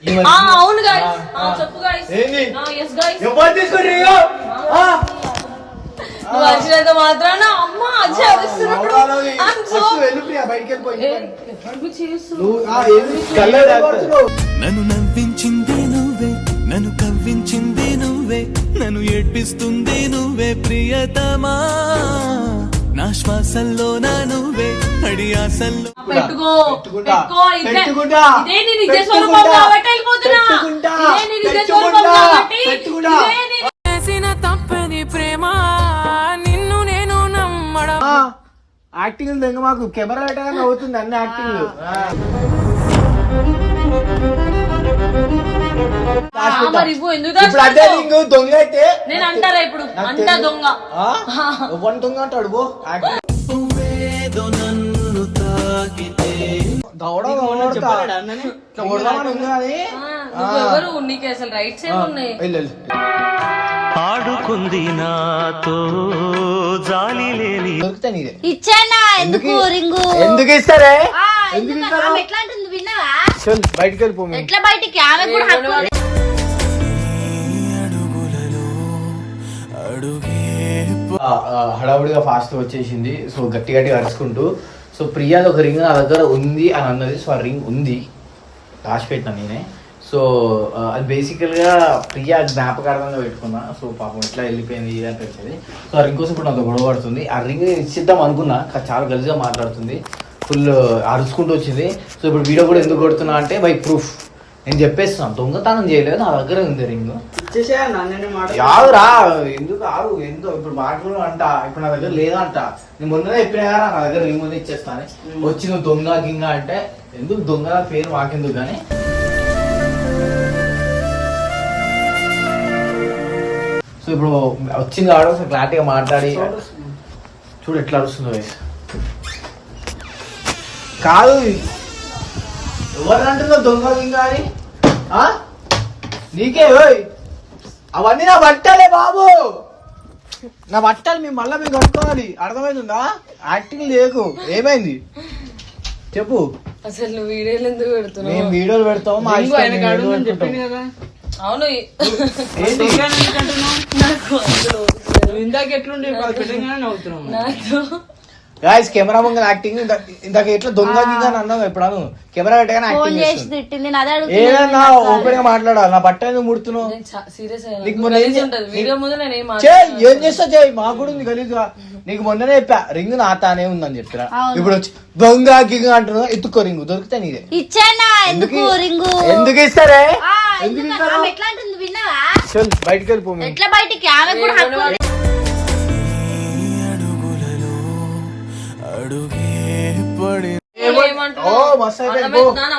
అవును గైస్ చెప్పు guys yes guys ఎవరు తీసుకొని నువ్వు వచ్చినంత మాత్రాన అమ్మ అజయ్ అరుస్తున్నాడు నన్ను నవ్వించింది నువ్వే నన్ను కవ్వించింది నువ్వే నన్ను ఏడ్పిస్తుంది నువ్వే ప్రియతమా నా శ్వాసల్లో నా నువ్వే అడియాసల్లో పెట్టుకో ఇదే నీ నిజ స్వరూపం కాబట్టి వెళ్ళిపోతున్నా ఇదే నీ నిజ స్వరూపం కాబట్టి చేసిన తప్పని ప్రేమ నిన్ను నేను నమ్మడం యాక్టింగ్ దెంగ మాకు కెమెరా పెట్టగానే అవుతుంది అన్ని యాక్టింగ్ దొంగ అయితే నేను అంటారా ఇప్పుడు అంటా దొంగ దొంగ అంటాడు బో నన్ను తాకితే ఎవరు నీకు అసలు రైట్స్ ఏమున్నాయి ఆడుకుంది నాతో జాలి లేని ఇచ్చానా ఎందుకు రింగు ఎందుకు ఇస్తారే ఎట్లా అంటుంది విన్నావా బయటికి వెళ్ళిపో ఎట్లా బయటికి ఆమె కూడా హక్కు ఉంది. హడావుడిగా ఫాస్ట్ వచ్చేసింది. సో గట్టి గట్టిగా అరుచుకుంటూ సో ప్రియాది ఒక రింగ్ నా దగ్గర ఉంది అని అన్నది. సో ఆ రింగ్ ఉంది, దాచిపెట్టినా నేనే. సో అది బేసికల్గా ప్రియా జ్ఞాపకార్థంగా పెట్టుకున్నా. సో పాపం ఎట్లా వెళ్ళిపోయింది అని తెలిసింది. సో ఆ రింగ్ కోసం ఇప్పుడు నాతో గొడవ పడుతుంది. ఆ రింగ్ ఇచ్చిద్దాం అనుకున్నా, చాలా గలిజిగా మాట్లాడుతుంది, ఫుల్ అరుచుకుంటూ వచ్చింది. సో ఇప్పుడు వీడియో కూడా ఎందుకు కొడుతున్నా అంటే బై ప్రూఫ్ నేను చెప్పేస్తున్నాను, దొంగతనం చేయలేదు, నా దగ్గర ఉంది రింగ్. యాదురా ఎందుకు ఆరు ఎందుకు ఇప్పుడు మాటలు అంట, ఇప్పుడు నా దగ్గర లేదా అంట. నేను ముందునే చెప్పినా కదా నా దగ్గర రింగ్ ముందే ఇచ్చేస్తాను. వచ్చి నువ్వు దొంగ గింగ అంటే ఎందుకు దొంగ పేరు మాకెందుకు కానీ. సో ఇప్పుడు వచ్చింది ఆడ క్లారిటీగా మాట్లాడి చూడు ఎట్లా అరుస్తుందో. కాదు ఎవరు అంటున్నావు దొంగ గింగ అని? నీకే అవన్నీ నా బట్టలే బాబు, నా బట్టలు మేము మళ్ళీ మేము కట్టుకోవాలి, అర్థమైందా? యాక్టింగ్ లేకు. ఏమైంది చెప్పు. అసలు నువ్వు వీడియోలు ఎందుకు పెడుతున్నావు? మేము వీడియోలు పెడతాము మా అవును ఇందాక ఎట్లుండే నాకు గాయ్స్ కెమెరా ముందు యాక్టింగ్ ఇందాక ఎట్లా దొంగ గింగ అని అన్నావు. ఎప్పుడు కెమెరా పెట్టగానే ఫోన్ చేసి యాక్టింగ్ తిట్టింది నేను అదే అడుగుతున్నా. ఏదన్నా ఓపెన్ గా మాట్లాడాలి. నా బట్ట ఎందుకు ముడుతున్నావు? సీరియస్ నీకు మొన్న వీడియో ముందు నేను ఏం చేస్తా చేయి, మాకు కూడా ఉంది గలీజ్గా. నీకు మొన్ననే చెప్పా రింగ్ నా తానే ఉందని చెప్పిరా. ఇప్పుడు వచ్చి దొంగ గింగ అంటున్నావు. ఎత్తుకో రింగు దొరికితే నీదే. ఇచ్చానా ఎందుకు రింగు ఎందుకు ఇస్తారే? ఎందుకు ఆమె ఎట్లా అంటుంది విన్నావా? బయటికి వెళ్ళిపో. ఎట్లా బయటికి ఆమె కూడా హక్కు ఉంది.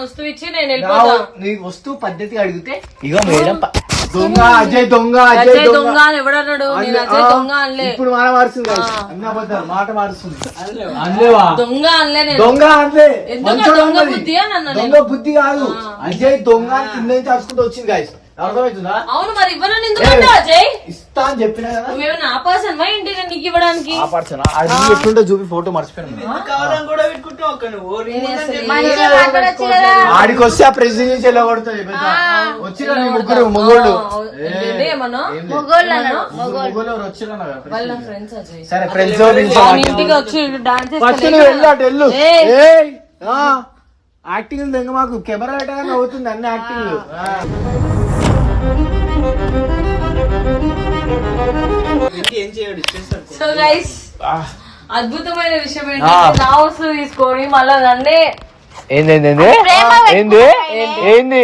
వస్తువు ఇచ్చి నేను వెళ్ళిపోతా. నీ వస్తువు పద్ధతిగా అడిగితే ఇగో మేడం దొంగ అజయ్ దొంగ అజయ్ దొంగ అని ఎవడన్నాడు? నేను అజయ్ దొంగ అనలే. ఇప్పుడు మాట మారుస్తుంది, అన్ని అబద్ధాలు మాట మారుస్తుంది. అనలేవా? దొంగ అనలే నేను. దొంగ అనలే. దొంగ బుద్ధి అని అన్నా. దొంగ బుద్ధి కాదు, అజయ్ దొంగ కింద నుంచి అరుచుకుంటూ వచ్చింది గాయస్. అర్థమవుతుందా? అవును మరి ఇవ్వను ఎందుకంటే అజయ్ ఇస్తా అని చెప్పినా కదా. నువ్వేమైనా ఆ పర్సన్ వా ఇంటి నీకు ఇవ్వడానికి? ఆ పర్సన్ ఎట్లుంటే చూపి ఫోటో మర్చిపోయాను. ఆడికి వస్తే ఆ ప్రెసిడెంట్ నుంచి ఎలా కొడుతుంది. వచ్చిన ముగ్గురు మొగోళ్ళు సరే ఫ్రెండ్స్ ఇంటికి వచ్చి ఫస్ట్ నువ్వు వెళ్ళు, అటు వెళ్ళు. యాక్టింగ్ దెంగ మాకు కెమెరా పెట్టగానే అవుతుంది అన్ని యాక్టింగ్. సో గైస్ అద్భుతమైన విషయం ఏంటంటే నా వస్తువు తీసుకొని మళ్ళా నన్నే ఏంది ఏంది ఏంది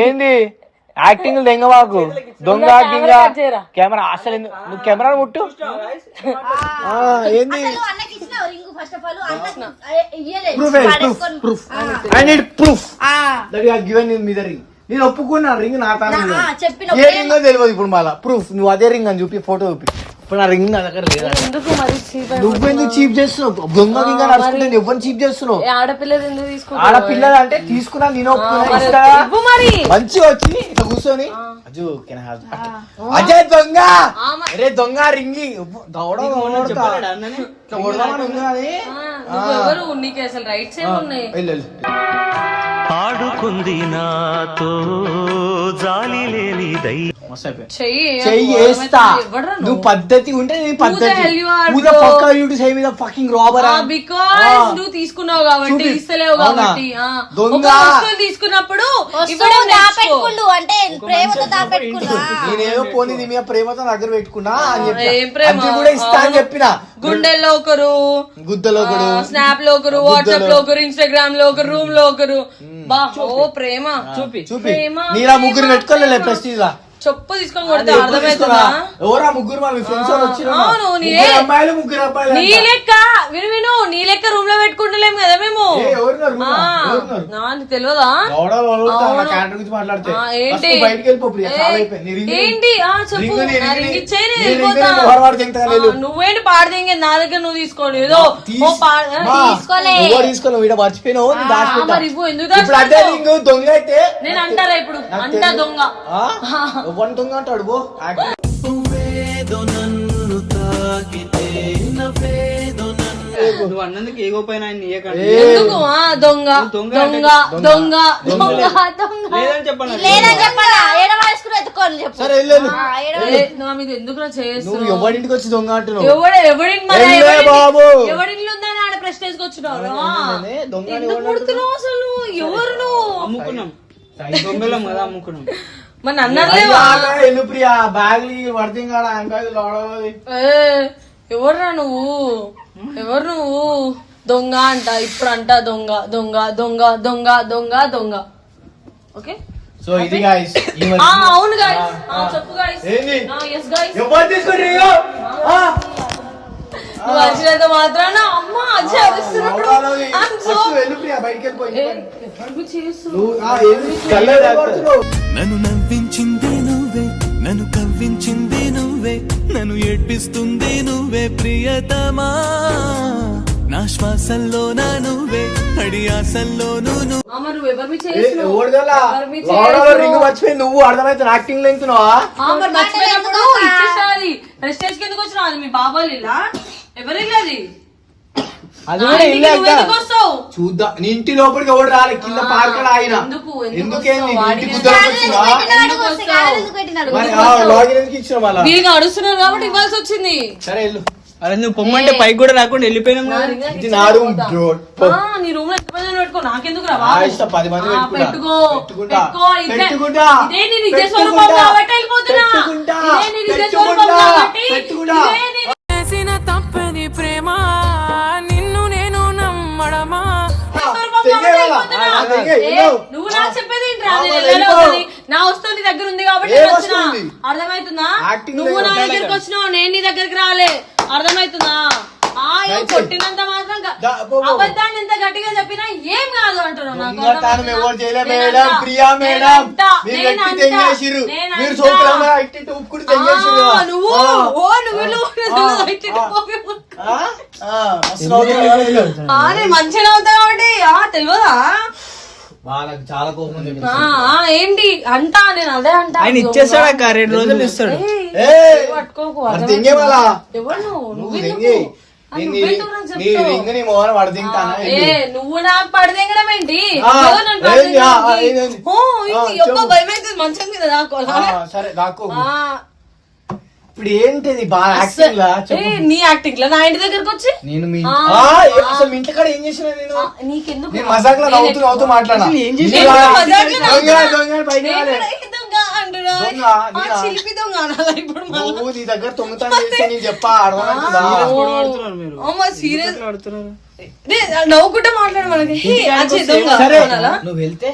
ఏంది యాక్టింగ్ దెంగ మాకు దొంగ గింగ కెమెరా అసలు నువ్వు కెమెరా ముట్టు. ఏంది proof that you have given me the ring. నేను ఒప్పుకున్నా రింగ్ నా తాను ఏ రింగో తెలియదు. ఇప్పుడు మళ్ళా ప్రూఫ్ నువ్వు అదే రింగ్ అని చూపి ఫోటో చూపి. ఇప్పుడు నా రింగ్ నా దగ్గర లేదా? నువ్వెందుకు చీప్ చేస్తున్నావు? దొంగ గింగ నడుచుకుంటే ఎవరిని చీప్ చేస్తున్నావు? ఆడపిల్లది ఎందుకు తీసుకుంటా? ఆడపిల్లలు అంటే తీసుకున్నా నేను ఒప్పుకున్నా. మంచిగా వచ్చి ఇట్లా కూర్చొని అజయ్ దొంగ అరే దొంగ రింగి ఎవరు నీకు అసలు రైట్స్ ఏమున్నాయి? ఆడుకుంది నాతో జాలి లేని దై చెయ్యి వేస్తా నువ్వు పద్ధతి ఉంటే నేను పద్ధతి మీద ఫకింగ్ రాబర్ బికాస్ నువ్వు తీసుకున్నావు కాబట్టి ఇస్తలేవు కాబట్టి దొంగ తీసుకున్నప్పుడు దాపెట్టుకుండు అంటే ప్రేమతో దాపెట్టుకున్నా నేనేదో పోనీ నీ మీద ప్రేమతో దగ్గర పెట్టుకున్నా అని చెప్పి కూడా ఇస్తా అని చెప్పిన గుండెల్లో ఒకరు, గుద్దలో ఒకరు, స్నాప్ లో ఒకరు, వాట్సాప్ లో ఒకరు, ఇన్స్టాగ్రామ్ లో ఒకరు, రూమ్ లో ఒకరు. బా ఓ ప్రేమ చూపి నీలా ముగ్గురు పెట్టుకోలే ప్రెస్టీజ్ లా చెప్పు తీసుకొని కొడితే అర్థమవుతుందా? ఎవరా ముగ్గురు మన ఫ్రెండ్స్ అవును అమ్మాయిలు ముగ్గురు అబ్బాయిలు నీ లెక్క విను నీ లెక్క రూమ్ లో పెట్టుకుంటలేము కదా మేము. నాకు తెలియదా ఏంటి నువ్వేంటి పాడదేంగే నా దగ్గర నువ్వు తీసుకోండి ఏదో మర్చిపోయినావు మరి ఎందుకు దొంగ అయితే నేను అంటారా ఇప్పుడు అంటా దొంగ దొంగ అంటాడు బో నువ్వు అన్నందుకు ఏగోపోయినా ఎందుకు దొంగ దొంగ దొంగ దొంగ దొంగ లేదని చెప్పాను సరే ఎందుకు నువ్వు ఎవరింటికి వచ్చి దొంగ అంటున్నావు ఎవరింట్లో ఉందని ఆడ ప్రెస్టేజ్ కి వచ్చినావు అసలు ఎవరు నువ్వు అమ్ముకున్నాం దొంగలం కదా అమ్ముకున్నాం మన అన్నర్లేవా ప్రియా బ్యాగ్ పడితే ఎవర్రా నువ్వు ఎవరు నువ్వు దొంగ అంట ఇప్పుడు అంట దొంగ దొంగ దొంగ దొంగ దొంగ దొంగ ఓకే సో ఇది గైస్ అవును గైస్ చెప్పు గైస్ yes గైస్ ఎవరు తీసుకొని నువ్వు వచ్చినంత మాత్రాన అమ్మ అజ్జి అరుస్తున్నాడు నన్ను నవ్వించింది నువ్వే నన్ను కవ్వించింది నువ్వే నన్ను ఏడ్పిస్తుంది నువ్వే ప్రియతమా నా శ్వాసల్లో నా నువ్వే అడియాసల్లోనూ మర్చిపోయి నువ్వు అర్థమైతే యాక్టింగ్ లెంగుతున్నావా మర్చిపోయినప్పుడు ఇచ్చేసారి ప్రెస్టేజ్ కిందకు వచ్చిన అది మీ బాబాయ్ ఇలా ఎవరిల్లది చూద్దాం నీ ఇంటి లోపలికి ఎవడు రాలే కింద పార్కడ ఆయన వీళ్ళకి అడుస్తున్నారు కాబట్టి ఇవ్వాల్సి వచ్చింది. సరే వెళ్ళు. అరే నువ్వు పొమ్మంటే పైకి కూడా రాకుండా వెళ్ళిపోయినాం నీ రూమ్ లో ఎంత మంది పెట్టుకో నాకెందుకు రా 10 మంది పెట్టుకో ఇదే నీ నిజ స్వరూపం కాబట్టి వెళ్ళిపోతున్నా ఇదే నీ నిజ స్వరూపం కాబట్టి చేసిన తప్పని ప్రేమ నిన్ను నేను నమ్మడమా నువ్వు నాకు చెప్పేది నా వస్తువు నీ దగ్గర ఉంది కాబట్టి అర్థమవుతుందా? నువ్వు నా దగ్గరికి వచ్చినావు నేను నీ దగ్గరికి రాలే అర్థమవుతుందా? కొట్టినంత మాత్రం అబద్ధాన్ని ఎంత గట్టిగా చెప్పినా ఏం కాదు అంటున్నావు మంచిగా అవుతా కాబట్టి తెలియదా? వాళ్ళకి చాలా కోపం ఏంటి అంటా నేను అదే అంటా ఆయన ఇచ్చేస్తాడు 2 రోజులు ఇస్తాడు పట్టుకోకు నువ్వు నాకు పడదెంగడం ఏంటి భయమైతుంది మంచం మీద దాక్కో ఇప్పుడు ఏంటిది బాగా యాక్టింగ్ లా నీ యాక్టింగ్ లా నా ఇంటి దగ్గరకు వచ్చి నేను అసలు మీ ఇంటికాడ ఏం చేసిన నేను నీకెందుకు మజాక్ లా నవ్వుతూ మాట్లాడా ఇప్పుడు నీ దగ్గర తొమ్మిది చేస్తే నేను చెప్పా సీరియస్ నవ్వుకుంటే మాట్లాడు మనకి నువ్వు వెళ్తే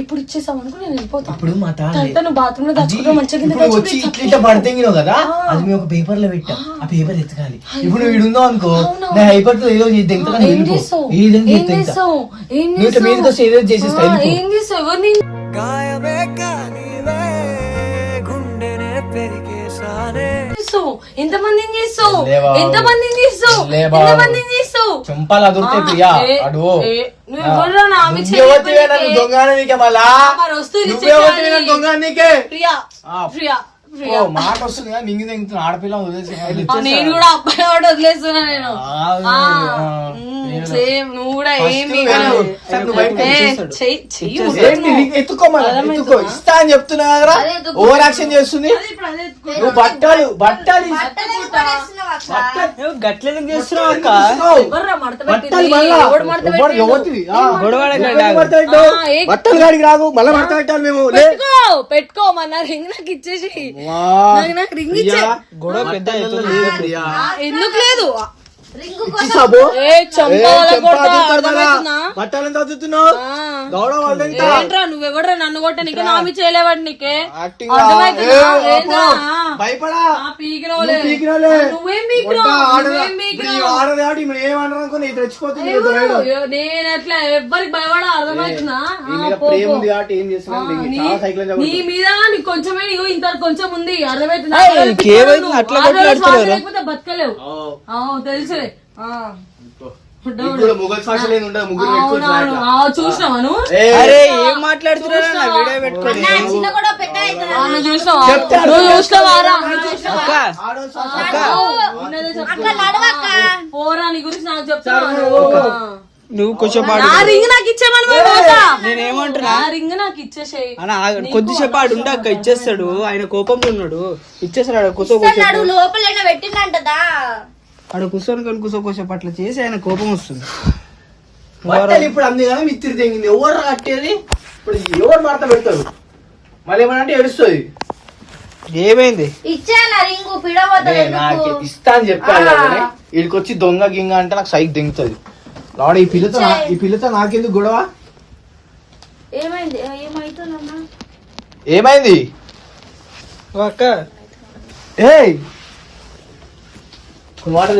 ఇప్పుడు ఇచ్చేసాం అనుకో నేను వెళ్ళిపోతా. ఇప్పుడు మా నువ్వు బాత్రూమ్ లో దాచుకుంటా మంచిగా వచ్చి ఇట్లా పడితేంగినావు కదా అది మేము ఒక పేపర్ లో పెట్టాం ఆ పేపర్ ఎత్తకాలి. ఇప్పుడు నువ్వు ఇడుందావు అనుకో నా హైపర్ తో ఏదో మీదకి వస్తే ఏదో చేసేస్తా ఏం చేస్తావు ఎవరిని ఎంతమందిని చేస్తావు ఎంతమందిని చేస్తావు ఎంతమందిని చేస్తావు చంపాలి అదురుతాయి ప్రియా అడుగు ప్రియా. మాట వస్తుంది కదా మింగి తెంగుతున్నా ఆడపిల్ల వదిలేసి నేను కూడా అబ్బాయి వాడు వదిలేస్తున్నా నేను సేమ్ నువ్వు కూడా ఏం ఎత్తుకో ఇస్తా అని చెప్తున్నా కదా ఓవర్ యాక్షన్ చేస్తుంది నువ్వు బట్టలు బట్టలు గట్లెందుకు చేస్తున్నావు అక్క బట్టలు గాడికి రాకు మళ్ళీ మడత పెట్టాలి మేము పెట్టుకో మన రింగ్ నాకు ఇచ్చేసి నాకు రింగ్ ఇచ్చే గొడవ పెద్ద ఎందుకు లేదు బట్టలు చదువుతున్నావు ఏంట్రా నువ్వెవడ్రా నన్ను కొట్టనికే నామి చేయలేవాడు నీకే భయపడా నువ్వేం తెచ్చిపోతుంది నేను ఎట్లా ఎవ్వరికి భయపడా అర్థమవుతుందా ప్రేమ ఉంది కాబట్టి ఏం చేస్తున్నా నీ మీద నీకు కొంచెమే నీకు ఇంత కొంచెం ఉంది అర్థమవుతుందా అట్లా కొట్లాడుతున్నారు లేకపోతే బతకలేవు తెలుసులే చూసినావా నువ్వు అరే ఏం మాట్లాడుతున్నా వీడియో పెట్టుకోండి చిన్న కూడా పెద్ద అవుతుంది చూసినావారా అక్క అక్క నడవక్క పోరా నీ గురించి నాకు చెప్తాను నువ్వు కొంచెం నా రింగ్ నాకు ఇచ్చేమని నేనేమంటున్నా రింగ్ నాకు ఇచ్చేసేయి కొద్దిసేపు ఆడు ఉండే అక్క ఇచ్చేస్తాడు ఆయన కోపంలో ఉన్నాడు ఇచ్చేస్తాడు ఆడ నడు లోపల పెట్టిందంటదా ఆడ కూర్చొని కానీ కూర్చోసేపు అట్లా చేసి ఆయన కోపం వస్తుంది బట్టలు ఇప్పుడు అంది కదా మిత్తిరి తెంగింది ఎవరు కట్టేది ఇప్పుడు ఎవరు మడత పెడతారు మళ్ళీ ఏమనంటే ఏడుస్తుంది ఏమైంది ఇచ్చానా రింగు పిడవద్దు నాకు ఇస్తా అని చెప్పాను వీడికి వచ్చి దొంగ గింగ అంటే నాకు సైక్ దింగుతుంది లాడ ఈ పిల్లతో నాకెందుకు గొడవ ఏమైంది ఏమైతుందమ్మా ఏమైంది అక్క ఏయ్ మాట